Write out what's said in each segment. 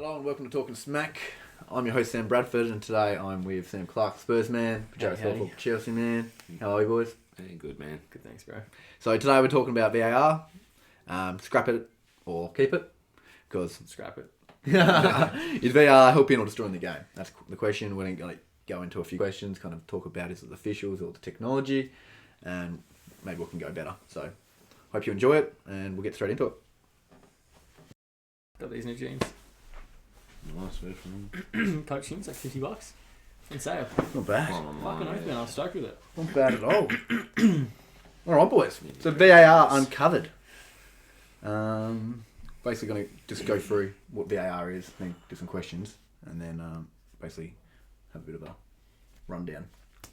Hello and welcome to Talking Smack. I'm your host Sam Bradford, and today I'm with Sam Clark, Spurs man, Joe Thorpe, Chelsea man. How are you boys? Hey, good man. Good, thanks, bro. So today we're talking about VAR. Scrap it or keep it, because Scrap it. is VAR helping or destroying the game? That's the question. We're going to go into a few questions, kind of talk about is it the officials or the technology, and maybe we can go better. So hope you enjoy it, and we'll get straight into it. Got these new jeans. Nice move from him. Coaching's like $50. On sale. Not bad. Fucking oath, man. I was stoked with it. Not bad at all. Alright, boys. So VAR uncovered. Basically going to just go through what VAR is, then do some questions, and then basically have a bit of a rundown.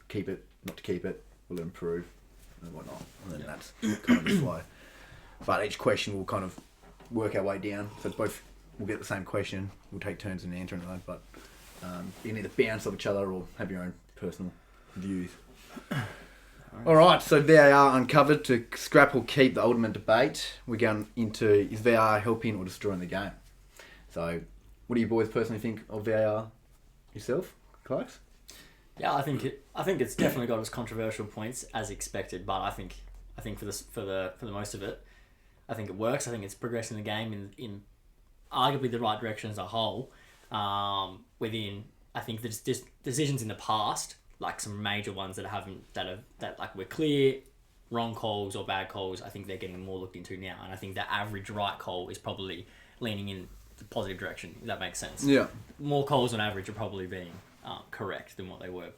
Keep it, not to keep it, will it improve, and whatnot. And then that's kind of the flow. But each question will kind of work our way down. So it's both, we'll get the same question, we'll take turns in answering it, but you can either bounce off each other or have your own personal views. Alright, so VAR uncovered. To scrap or keep, the ultimate debate. We're going into, is VAR helping or destroying the game? So, what do you boys personally think of VAR yourself, Clarks? Yeah, I think it's definitely got its controversial points as expected, but I think for the most of it, I think it works. I think it's progressing the game in arguably the right direction as a whole. Within, I think there's just decisions in the past, like some major ones that like were clear wrong calls or bad calls. I think they're getting more looked into now, and I think the average right call is probably leaning in the positive direction. If that makes sense. Yeah. More calls on average are probably being correct than what they were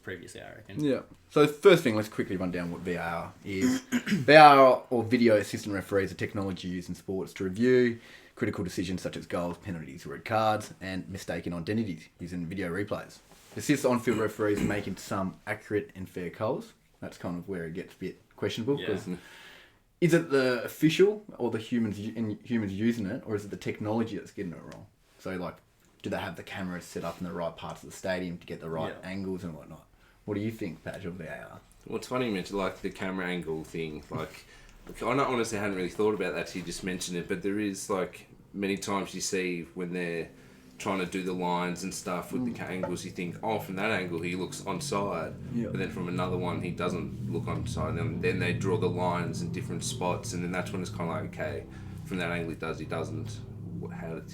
previously, I reckon. Yeah. So first thing, let's quickly run down what VAR is. VAR, or video assistant referee, is a technology used in sports to review critical decisions such as goals, penalties, red cards, and mistaken identities using video replays. Assists on-field referees in making some accurate and fair calls. That's kind of where it gets a bit questionable. Yeah. Because is it the official or the humans using it, or is it the technology that's getting it wrong? So, like, do they have the cameras set up in the right parts of the stadium to get the right angles and whatnot? What do you think, Patch, of VAR? Well, it's funny you mentioned like the camera angle thing. Like, I honestly hadn't really thought about that till you just mentioned it, but there is like many times you see when they're trying to do the lines and stuff with the angles, you think, oh, from that angle he looks onside, but then from another one he doesn't look onside, and then they draw the lines in different spots, and then that's when it's kind of like, okay, from that angle he doesn't.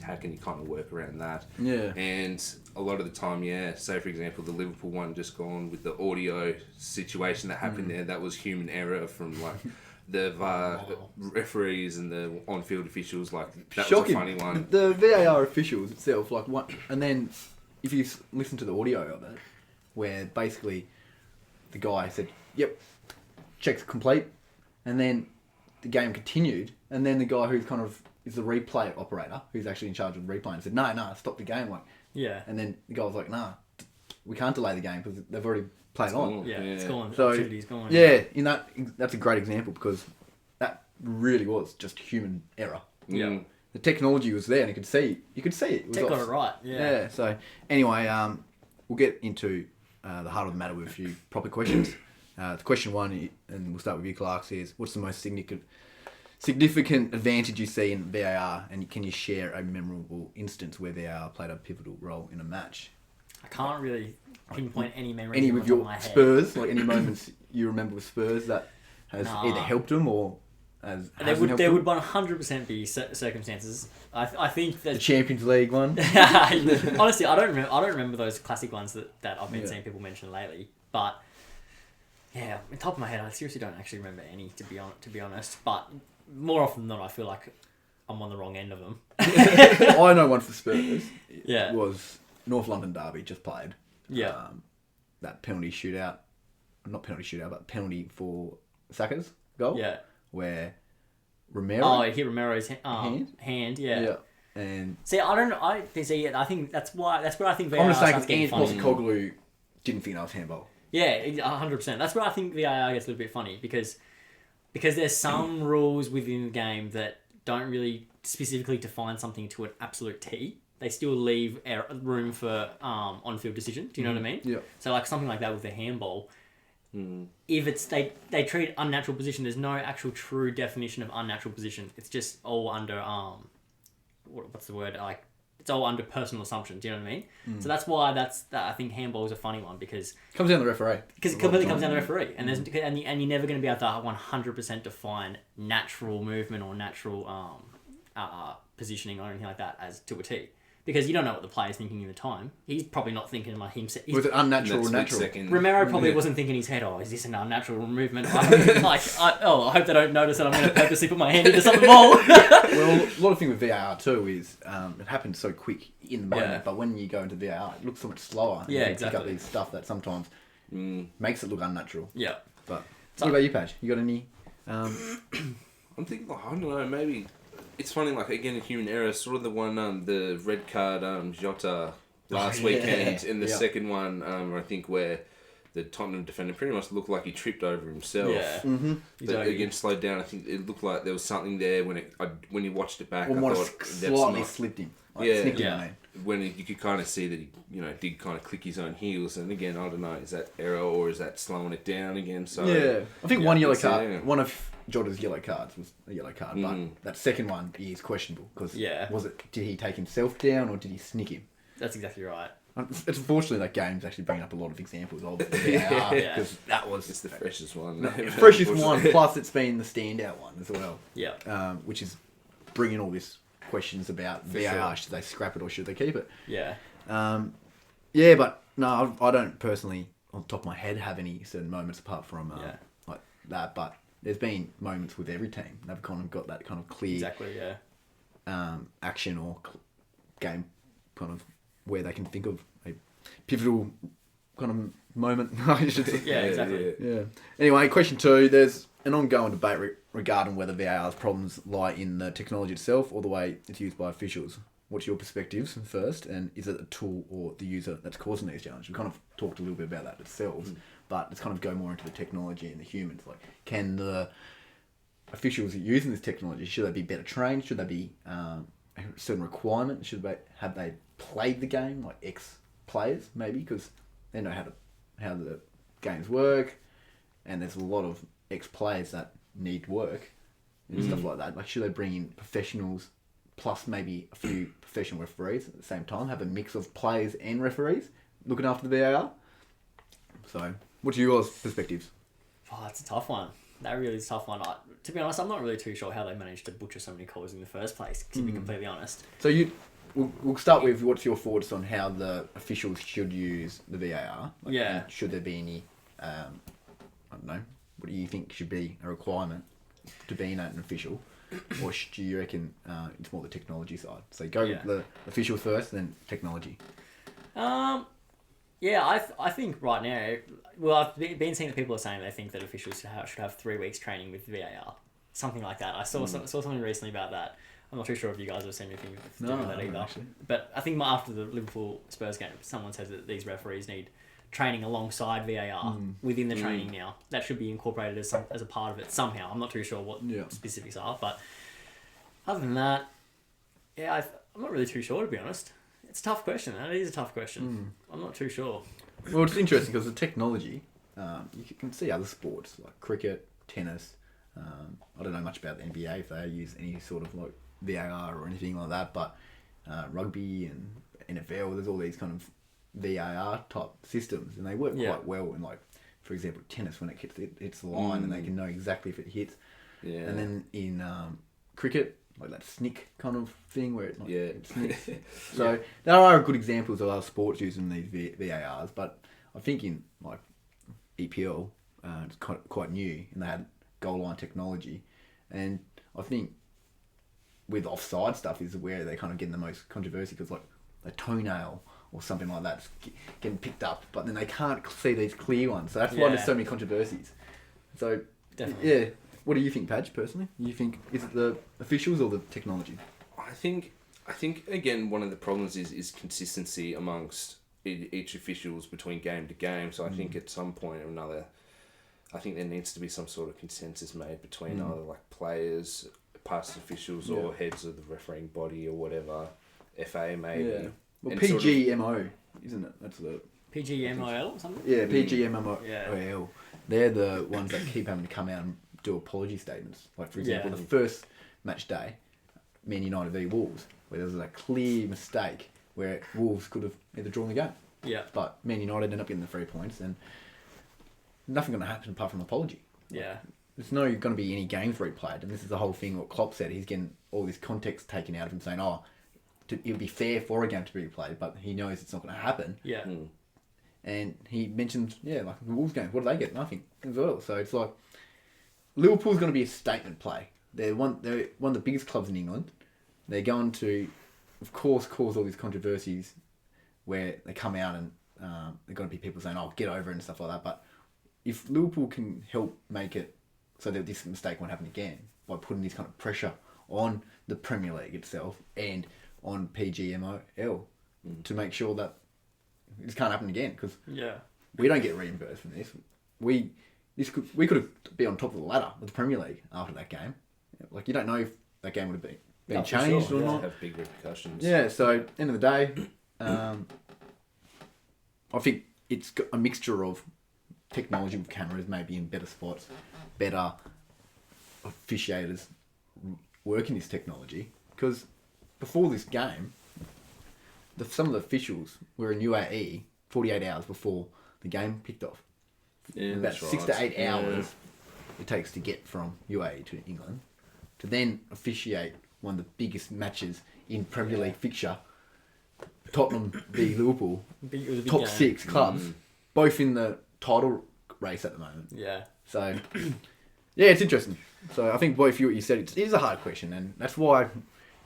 How can you kind of work around that? Yeah. And a lot of the time, say for example the Liverpool one just gone with the audio situation that happened there, that was human error from like the VAR referees and the on-field officials. Like, that Shocking. was a funny one. The VAR officials itself, like one, and then if you listen to the audio of it, where basically the guy said, "Yep, check's complete," and then the game continued, and then the guy who's kind of is the replay operator, who's actually in charge of replaying, said, "No, stop the game," like, Yeah. and then the guy was like, "Nah, we can't delay the game because they've already played on." Yeah, it's gone. So Opportunity's gone. yeah, that's a great example because that really was just human error. Yeah. The technology was there, and you could see it. It was Tech got off. it right. Yeah. So anyway, we'll get into the heart of the matter with a few proper questions. Question one, and we'll start with you, Clark, is what's the most significant advantage you see in VAR, and can you share a memorable instance where VAR played a pivotal role in a match? I can't really pinpoint any memories. Any on with the top your of my head. Spurs, like any moments you remember with Spurs that has either helped them or has There would them? 100% be circumstances. I think that The Champions League one. honestly, I don't remember those classic ones that I've been seeing people mention lately. But yeah, on top of my head, I seriously don't actually remember any to be honest. But more often than not, I feel like I'm on the wrong end of them. I know one for Spurs. Yeah. It was North London Derby just played. Yeah. That penalty shootout, not penalty shootout, but penalty for Saka's goal. Yeah. Where Romero. Oh, it hit Romero's hand. Yeah. Yeah. And See, I think that's where I think VAR I'm just saying starts getting because funny. Postecoglou didn't think that was handball. Yeah, 100%. That's where I think VAR gets a little bit funny because there's some rules within the game that don't really specifically define something to an absolute T. They still leave room for on-field decision. Do you know what I mean? Yeah. So like something like that with the handball, if it's they treat unnatural position, there's no actual true definition of unnatural position. It's just all under what's the word, like it's all under personal assumptions. Do you know what I mean? So that's why I think handball is a funny one because Comes down to the referee. it completely comes down to the referee, and you're never going to be able to 100% define natural movement or natural positioning or anything like that as to a T. Because you don't know what the player's thinking in the time. He's probably not thinking about himself. Was it unnatural or natural? Romero probably wasn't thinking in his head, is this an unnatural movement? I hope they don't notice that I'm going to purposely put my hand into something more. Well, a lot of things with VAR too is it happens so quick in the moment, but when you go into VAR, it looks so much slower. Yeah, and exactly. Pick up these stuff that sometimes makes it look unnatural. Yeah. But what about you, Patch? You got any? I'm thinking, I don't know, maybe it's funny, like, again, a human error, sort of the one, the red card, Jota last weekend, and the second one, I think, where the Tottenham defender pretty much looked like he tripped over himself. Yeah. Mm-hmm. But again, slowed down. I think it looked like there was something there when you watched it back. Or I might thought have that's slightly not, slipped him. Yeah. Him, I mean. when you could kind of see that he, did kind of click his own heels. And again, I don't know, is that error or is that slowing it down again? So yeah, I think one yellow card. Yeah. One of Jota's yellow cards was a yellow card, but that second one is questionable because did he take himself down or did he snick him? That's exactly right. It's unfortunately that game's actually bringing up a lot of examples of VAR because that was it's the freshest one. freshest one. Plus, it's been the standout one as well. Yeah. Which is bringing all these questions about VAR. Should they scrap it or should they keep it? Yeah. Yeah, but no, I don't personally, on the top of my head, have any certain moments apart from like that. But there's been moments with every team. They've kind of got that kind of clear action or game kind of where they can think of a pivotal kind of moment. I should say. Yeah, exactly. Yeah. Anyway, question 2. There's an ongoing debate regarding whether VAR's problems lie in the technology itself or the way it's used by officials. What's your perspectives first? And is it the tool or the user that's causing these challenges? We kind of talked a little bit about that ourselves, but let's kind of go more into the technology and the humans. Like, can the officials using this technology, should they be better trained? Should they be a certain requirement? Should they have they played the game like ex-players maybe because they know how the games work, and there's a lot of ex-players that need work and stuff like that. Like, should they bring in professionals plus maybe a few professional referees at the same time, have a mix of players and referees looking after the VAR? So, what's your perspectives? Oh, it's a tough one. That really is a tough one. To be honest, I'm not really too sure how they managed to butcher so many calls in the first place, to be completely honest. So we'll start with what's your thoughts on how the officials should use the VAR? Like, yeah. Should there be any, I don't know, what do you think should be a requirement to be an official? Or do you reckon it's more the technology side? So go with the official first, then technology. Yeah, I think right now, well, I've been seeing that people are saying they think that officials should have 3 weeks training with VAR. Something like that. I saw something recently about that. I'm not too sure if you guys have seen anything to do with that either. Actually. But I think after the Liverpool Spurs game, someone says that these referees need training alongside VAR within the training now. That should be incorporated as a part of it somehow. I'm not too sure what specifics are, but other than that, yeah, I'm not really too sure, to be honest. It's a tough question. It is a tough question. I'm not too sure. Well, it's interesting because the technology, you can see other sports like cricket, tennis. I don't know much about the NBA if they use any sort of like VAR or anything like that, but rugby and NFL, there's all these kind of VAR type systems, and they work quite well. And like, for example, tennis, when it hits the line, and they can know exactly if it hits. Yeah. And then in cricket, like that snick kind of thing where it snicks. So there are good examples of other sports using these VARs, but I think in like EPL, it's quite new, and they had Goalline Technology, and I think with offside stuff is where they're kind of getting the most controversy because like a toenail or something like that's getting picked up, but then they can't see these clear ones, so that's why there's so many controversies. So definitely. What do you think, Padge, personally? You think, is it the officials or the technology? I think again, one of the problems is consistency amongst each officials between game to game. So I think at some point or another, I think there needs to be some sort of consensus made between either like players, past officials, or heads of the refereeing body or whatever, FA maybe. Yeah. Well, PGMO, isn't it? That's the... PGMOL or something? Yeah, PGMOL. Yeah. They're the ones that keep having to come out and do apology statements. Like, for example, the first match day, Man United v Wolves, where there was a clear mistake where Wolves could have either drawn the game. Yeah. But Man United ended up getting the 3 points, and nothing going to happen apart from an apology. Yeah. There's no going to be any games replayed, and this is the whole thing what Klopp said. He's getting all this context taken out of him, saying, it would be fair for a game to be replayed, but he knows it's not going to happen. Yeah. And he mentioned, like the Wolves game, what do they get? Nothing as well. So it's like Liverpool's going to be a statement play. They're one of the biggest clubs in England. They're going to, of course, cause all these controversies where they come out and there are going to be people saying, get over it and stuff like that. But if Liverpool can help make it so that this mistake won't happen again by putting this kind of pressure on the Premier League itself and on PGMOL to make sure that this can't happen again, because we don't get reimbursed from this. We could have been on top of the ladder with the Premier League after that game. Like, you don't know if that game would have been changed or not. Have big repercussions. Yeah. So end of the day, I think it's got a mixture of technology with cameras, maybe in better spots, better officiators working this technology. Because before this game, some of the officials were in UAE 48 hours before the game kicked off. Yeah, About that's 6 right. to 8 hours it takes to get from UAE to England to then officiate one of the biggest matches in Premier League fixture. Tottenham v Liverpool, top game. 6 clubs, both in the title race at the moment. Yeah. So, it's interesting. So I think both you what you said, it is a hard question, and that's why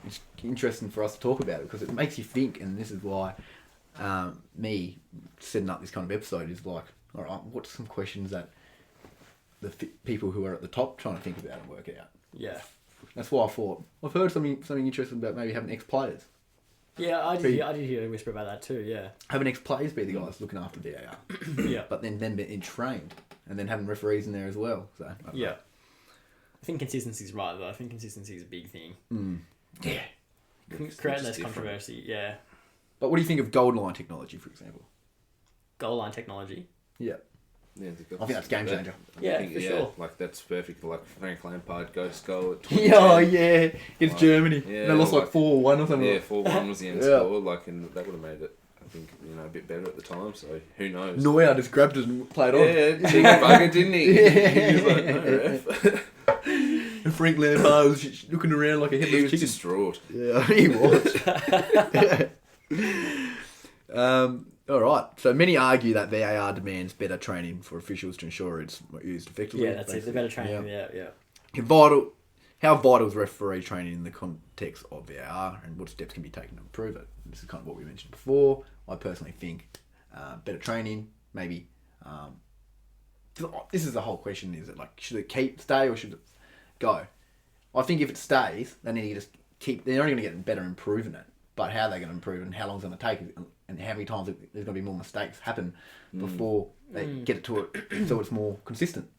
it's interesting for us to talk about it, because it makes you think, and this is why me setting up this kind of episode is like, all right, what's some questions that the people who are at the top trying to think about and work out? Yeah. That's why I thought I've heard something interesting about maybe having ex-players. Yeah, I did hear a whisper about that too. Yeah. Having ex-players be the guys looking after VAR. Yeah. But then being trained, and then having referees in there as well. So yeah. I think consistency's right though. I think consistency is a big thing. Yeah. Create less controversy. Yeah. But what do you think of Goalline Technology, for example? Goalline Technology. Yeah. Yeah, I think that's game changer. For sure. Like, that's perfect. Like, Frank Lampard goes goal at 20. It's Like, Germany. yeah, They lost like 4-1 or something. Yeah, 4-1 was the end score. Like, and that would have made it, I think, a bit better at the time. So who knows? Neuer just grabbed it and played on. Yeah, cheeky bugger, didn't he? He was like, no, ref. And Frank Lampard was looking around like a He headless was chicken. distraught. Yeah, he was. All right. So many argue that VAR demands better training for officials to ensure it's used effectively. Yeah, that's it. The better training. Yeah. Yeah. How vital is referee training in the context of VAR, and what steps can be taken to improve it? This is kind of what we mentioned before. I personally think better training, maybe. This is the whole question: is it like, should it stay, or should it go? I think if it stays, they need to just keep. They're only going to get better improving it, but how they're going to improve it and how long it's going to take, and how many times there's going to be more mistakes happen before they get it to it, so it's more consistent.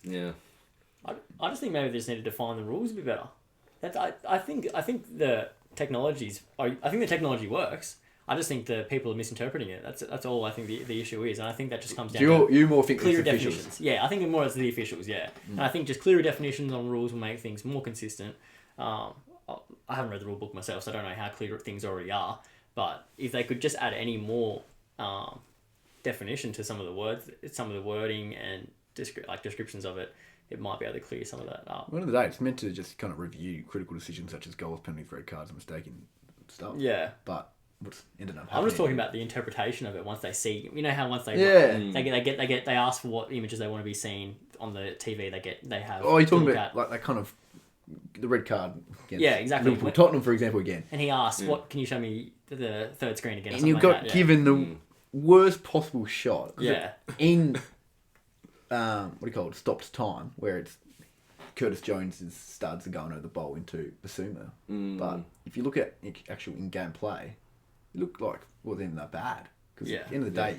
Yeah. I just think maybe they just need to define the rules a bit better. I think the technology works. I just think the people are misinterpreting it. That's all I think the issue is, and I think that just comes down to you more think clearer it's officials? definitions. Yeah, I think more as the officials. Yeah, and I think just clearer definitions on rules will make things more consistent. I haven't read the rule book myself, so I don't know how clear things already are. But if they could just add any more definition to some of the words, some of the wording and descriptions of it, it might be able to clear some of that up. At the end of the day, it's meant to just kind of review critical decisions such as goals, penalties, red cards, and mistaken stuff. Yeah. But what's ended up happening? I'm just talking about the interpretation of it once they see. You know how once they they ask for what images they want to be seen on the TV. They have. Oh, you're talking about like that kind of the red card. Against exactly. Liverpool, Tottenham, for example, again. And he asks, "What can you show me the third screen again?" Or And you've like got that? given the worst possible shot. Yeah. In what do you call it? Stopped time, where it's Curtis Jones's studs are going over the bowl into Basuma. But if you look at actual in-game play, it looked like it wasn't that bad. Because at the end of the day,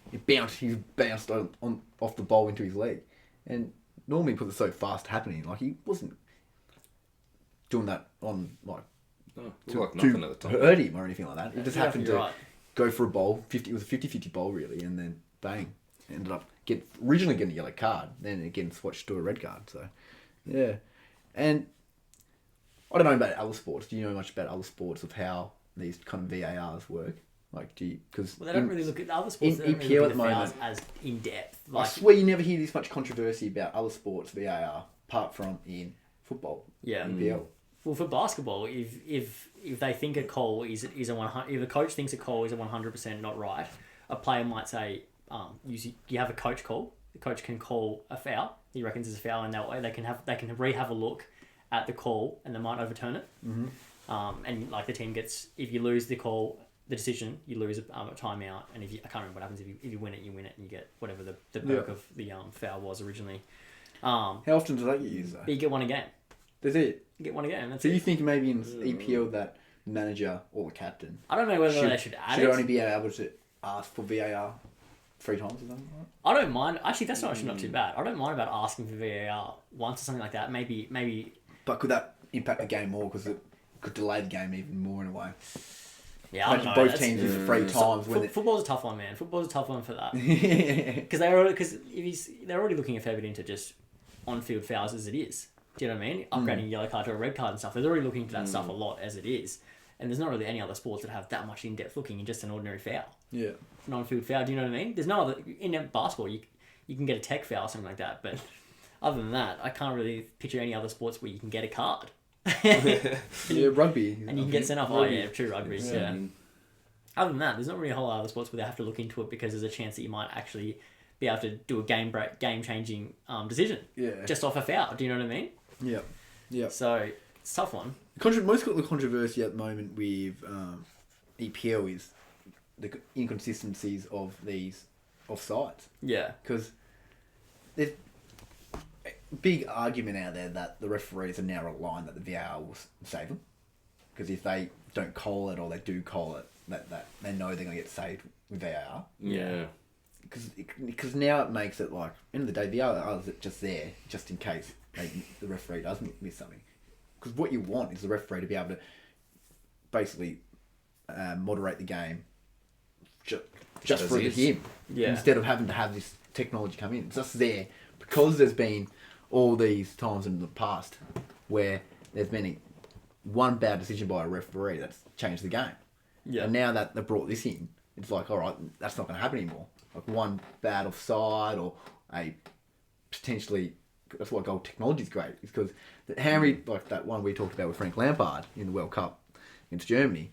he's bounced on off the bowl into his leg. And normally because it's so fast happening, like he wasn't doing that on nothing at the time. hurt him or anything like that. It just happened to right. go for a bowl. It was a 50-50 bowl really, and then bang, ended up originally getting a yellow card, then again swatched to a red card. So yeah, and I don't know about other sports. Do you know much about other sports of how these kind of VARs work? Like, do you? Because Well, they don't really look at other sports. in They don't really EPL look at at the the moment, fouls as in depth. I Like, swear you never hear this much controversy about other sports VAR apart from in football. yeah. EPL. Well, for basketball, if they think a call is a 100, if a coach thinks a call is a 100% not right, a player might say, you have a coach call. The coach can call a foul. He reckons it's a foul, and that way they can have a look at the call, and they might overturn it. Mm-hmm. And like the team gets, if you lose the decision, you lose a timeout, and I can't remember what happens if you win it, and you get whatever the perk of the foul was originally. How often do they get used though? You get one a game. Does it? You get one a game. That's So it. you think maybe in EPL that manager or the captain I don't know whether they should add it. only be able to ask for VAR 3 times or something like that? I don't mind. Actually, that's actually not too bad. I don't mind about asking for VAR once or something like that. Maybe. But could that impact the game more? Because it could delay the game even more in a way. Yeah, I don't Imagine know. both teams use it 3 times. When Football's a tough one, man. Football's a tough one for that. it... Because they're already looking a fair bit into just on-field fouls as it is. Do you know what I mean? Upgrading a yellow card to a red card and stuff. They're already looking into that stuff a lot as it is. And there's not really any other sports that have that much in-depth looking in just an ordinary foul. Yeah. Non-field foul, do you know what I mean? There's no other... In basketball, you can get a tech foul or something like that. But other than that, I can't really picture any other sports where you can get a card. Yeah, rugby. And you can get sent off. Oh, yeah, true rugby. Yeah. Yeah. Other than that, there's not really a whole lot of other sports where they have to look into it because there's a chance that you might actually be able to do a game-changing decision. Yeah. Just off a foul. Do you know what I mean? Yeah. Yeah. So, it's a tough one. Most of the controversy at the moment with EPL is the inconsistencies of these offsides. Yeah. Because there's a big argument out there that the referees are now relying that the VAR will save them. Because if they don't call it or they do call it, that they know they're going to get saved with VAR. Yeah. Because now it makes it like, end of the day, VAR is just there, just in case the referee does miss something. Because what you want is the referee to be able to basically moderate the game just for him. Yeah. Instead of having to have this technology come in. It's just there because there's been all these times in the past where there's been one bad decision by a referee that's changed the game. Yeah. And now that they've brought this in, it's like, all right, that's not going to happen anymore. Like one bad offside or a potentially... That's why Goal Technology is great. Is because Henry, like that one we talked about with Frank Lampard in the World Cup against Germany,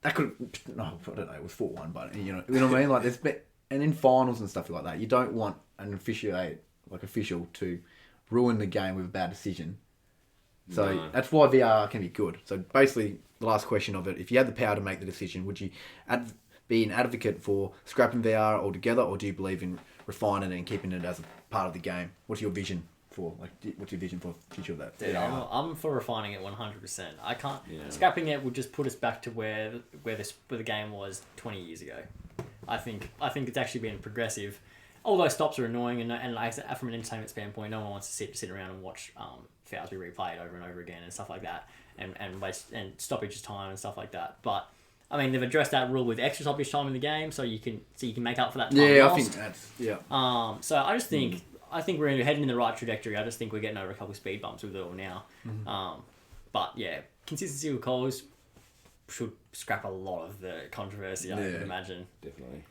that could... No, I don't know, it was 4-1, but you know what I mean? Like, there's been... And in finals and stuff like that, you don't want an official to ruin the game with a bad decision. So that's why VAR can be good. So basically, the last question of it, if you had the power to make the decision, would you be an advocate for scrapping VAR altogether, or do you believe in refining it and keeping it as a part of the game? What's your vision for the future of that? Dude, I'm for refining it 100%. I can't... Yeah. Scrapping it would just put us back to where the game was 20 years ago. I think it's actually been progressive. Although stops are annoying, and like, from an entertainment standpoint, no one wants to sit around and watch fouls be replayed over and over again and stuff like that, and waste and stoppage time and stuff like that. But I mean, they've addressed that rule with extra stoppage time in the game, so you can make up for that time Yeah, lost. I think that's So I just think we're heading in the right trajectory. I just think we're getting over a couple of speed bumps with it all now. But yeah, consistency with calls should scrap a lot of the controversy. I would imagine. Definitely.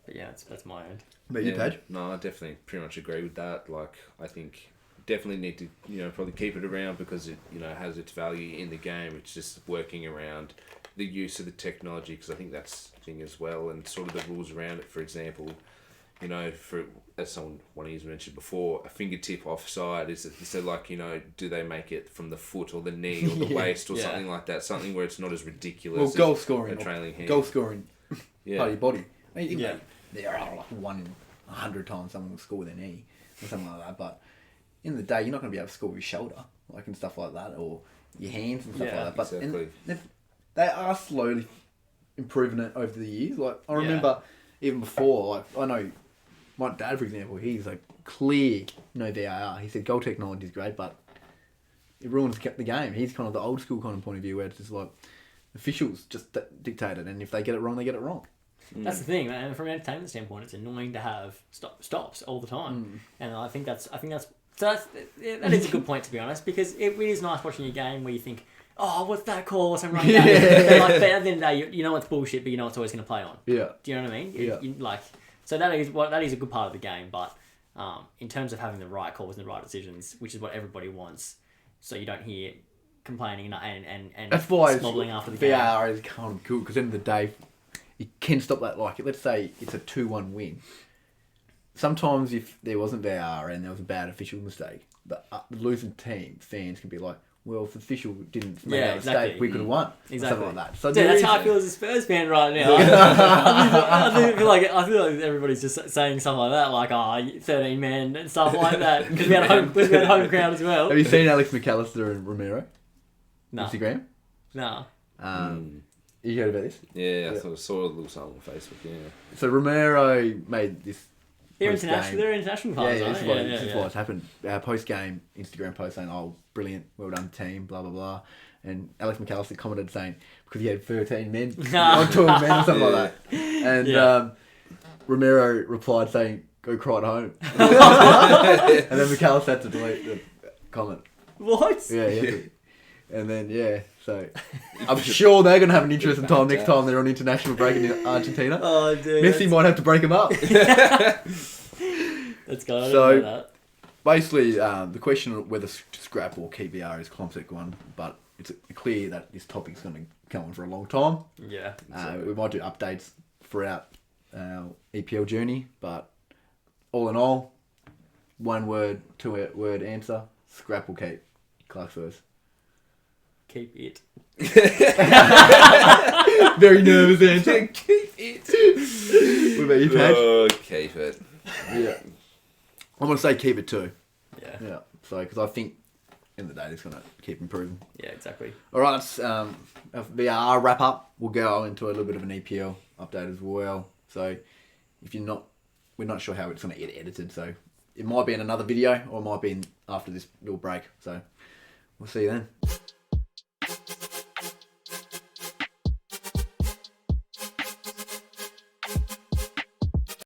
But yeah, that's my end. But you, Page? No, I definitely pretty much agree with that. Like, I think definitely need to, probably keep it around because it, has its value in the game. It's just working around the use of the technology, because I think that's the thing as well, and sort of the rules around it. For example, for as one of you mentioned before, a fingertip offside is like, do they make it from the foot or the knee or the waist or something like that? Something where it's not as ridiculous. Well, goal scoring, a trailing hand. Goal scoring, part of your body. I mean, Yeah. There are like 1 in 100 times someone will score with their knee or something like that. But in the day, you're not going to be able to score with your shoulder, like and stuff like that, or your hands and stuff like that. But exactly. they are slowly improving it over the years. Like I remember even before, like I know my dad, for example, he's like clear VAR. He said goal technology is great, but it ruins the game. He's kind of the old school kind of point of view where it's just like officials just dictate it, and if they get it wrong, they get it wrong. That's the thing, man. From an entertainment standpoint, it's annoying to have stops all the time, and I think that's So that is a good point, to be honest, because it really is nice watching a game where you think, oh, what's that call? What's something like that? But at the end of the day, you know it's bullshit, but you know it's always going to play on. Yeah. Do you know what I mean? Yeah. So that is a good part of the game, but in terms of having the right calls and the right decisions, which is what everybody wants, so you don't hear complaining and That's why smuggling after the game. VAR is kind of cool, because at the end of the day, you can stop that. Like, let's say it's a 2-1 win. Sometimes if there wasn't VAR and there was a bad official mistake, the losing team fans can be like, well, if the official didn't make that mistake, we could have won. Exactly. Something like that. So dude, that's how I feel as a Spurs fan right now. I feel like everybody's just saying something like that, like 13 men and stuff like that, because we had home crowd as well. Have you seen Alex McAllister and Romero? No. Instagram? No. You heard about this? Yeah, I saw a little something on Facebook. Yeah. So Romero made this. They're international players, Yeah, aren't this is what's happened. Post-game Instagram post saying, oh, brilliant, well done team, blah, blah, blah. And Alex McAllister commented saying, because he had 13 men on 12 men or something like that. And Romero replied saying, go cry at home. And then McAllister had to delete the comment. What? Yeah. And then, so I'm sure they're going to have an interesting time next time they're on international break in Argentina. Oh, dude. Messi might have to break them up. Let's go. So, basically, the question of whether to scrap or keep VR is a complex one, but it's clear that this topic's going to go on for a long time. Yeah. We might do updates throughout our EPL journey, but all in all, 1 word, 2 word answer, scrap or keep. Clark first. Keep it. Very nervous answer. Keep it. What about you, Patch? Oh, keep it. Yeah. I'm going to say keep it too. Yeah. So, because I think, in the day, it's going to keep improving. Yeah, exactly. All right, that's our VR wrap up. We'll go into a little bit of an EPL update as well. So, if we're not sure how it's going to get edited. So, it might be in another video or it might be after this little break. So, we'll see you then.